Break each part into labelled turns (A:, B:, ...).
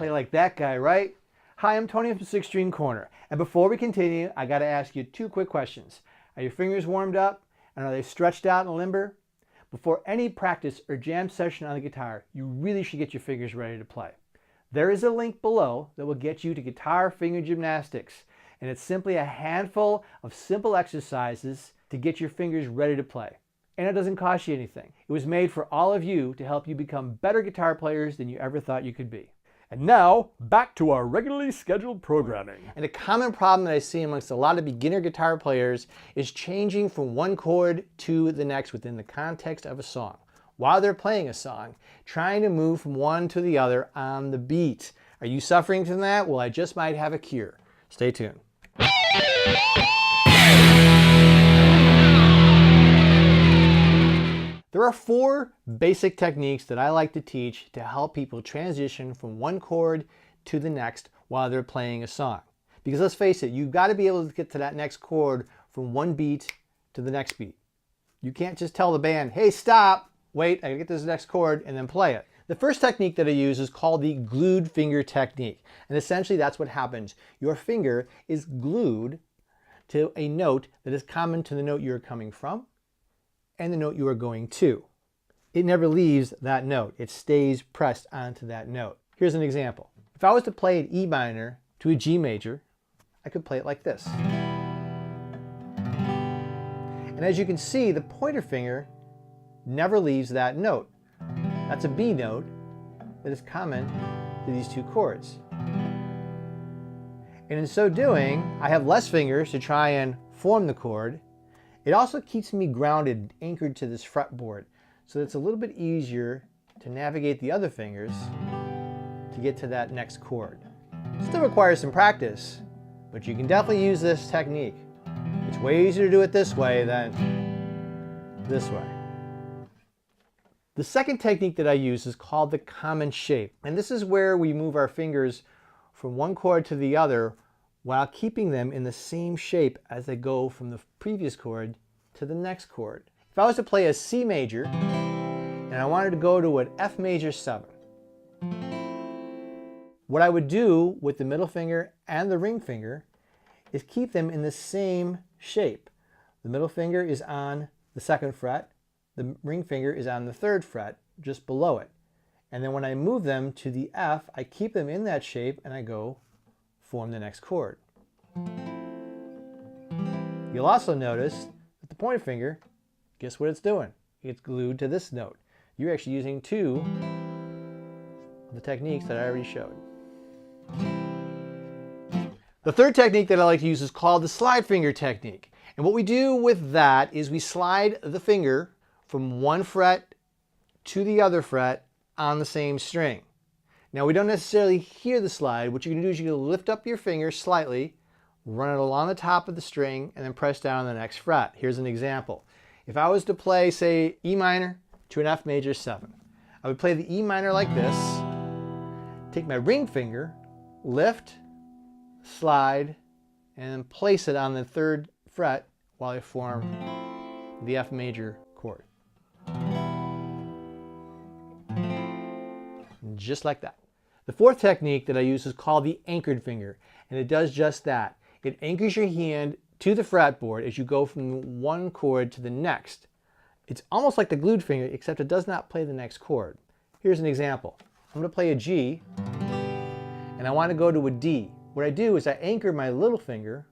A: play like that guy, right? Hi, I'm Tony from Sixth String Corner. And before we continue, I got to ask you two quick questions. Are your fingers warmed up? And are they stretched out and limber? Before any practice or jam session on the guitar, you really should get your fingers ready to play. There is a link below that will get you to guitar finger gymnastics. And it's simply a handful of simple exercises to get your fingers ready to play. And it doesn't cost you anything. It was made for all of you to help you become better guitar players than you ever thought you could be.
B: And now, back to our regularly scheduled programming.
A: And a common problem that I see amongst a lot of beginner guitar players is changing from one chord to the next within the context of a song. While they're playing a song, trying to move from one to the other on the beat. Are you suffering from that? Well, I just might have a cure. Stay tuned. There are 4 basic techniques that I like to teach to help people transition from one chord to the next while they're playing a song. Because let's face it, you've got to be able to get to that next chord from one beat to the next beat. You can't just tell the band, hey, stop, wait, I gotta get this next chord, and then play it. The first technique that I use is called the glued finger technique. And essentially that's what happens. Your finger is glued to a note that is common to the note you're coming from and the note you are going to. It never leaves that note. It stays pressed onto that note. Here's an example. If I was to play an E minor to a G major, I could play it like this. And as you can see, the pointer finger never leaves that note. That's a B note that is common to these two chords. And in so doing, I have less fingers to try and form the chord. It also keeps me grounded, anchored to this fretboard, so it's a little bit easier to navigate the other fingers to get to that next chord. It still requires some practice, but you can definitely use this technique. It's way easier to do it this way than this way. The second technique that I use is called the common shape, and this is where we move our fingers from one chord to the other while keeping them in the same shape as they go from the previous chord to the next chord. If I was to play a C major and I wanted to go to an F major 7, what I would do with the middle finger and the ring finger is keep them in the same shape. The middle finger is on the 2nd fret, the ring finger is on the 3rd fret, just below it. And then when I move them to the F, I keep them in that shape and I go form the next chord. You'll also notice that the pointer finger, guess what it's doing? It's glued to this note. You're actually using 2 of the techniques that I already showed. The third technique that I like to use is called the slide finger technique. And what we do with that is we slide the finger from one fret to the other fret on the same string. Now we don't necessarily hear the slide. What you're going to do is you're going to lift up your finger slightly, run it along the top of the string, and then press down on the next fret. Here's an example. If I was to play, say, E minor to an F major 7, I would play the E minor like this, take my ring finger, lift, slide, and then place it on the 3rd fret while I form the F major chord. Just like that. The fourth technique that I use is called the anchored finger, and it does just that. It anchors your hand to the fretboard as you go from one chord to the next. It's almost like the glued finger, except it does not play the next chord. Here's an example. I'm going to play a G, and I want to go to a D. What I do is I anchor my little finger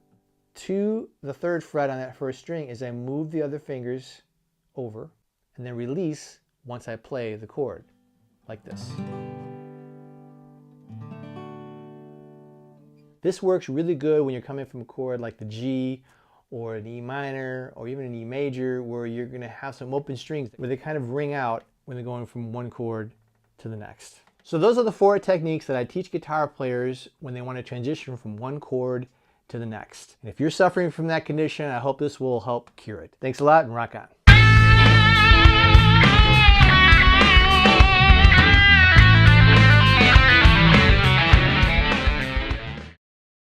A: to the 3rd fret on that 1st string as I move the other fingers over, and then release once I play the chord, like this. This works really good when you're coming from a chord like the G or an E minor or even an E major, where you're going to have some open strings where they kind of ring out when they're going from one chord to the next. So those are the 4 techniques that I teach guitar players when they want to transition from one chord to the next. And if you're suffering from that condition, I hope this will help cure it. Thanks a lot and rock on.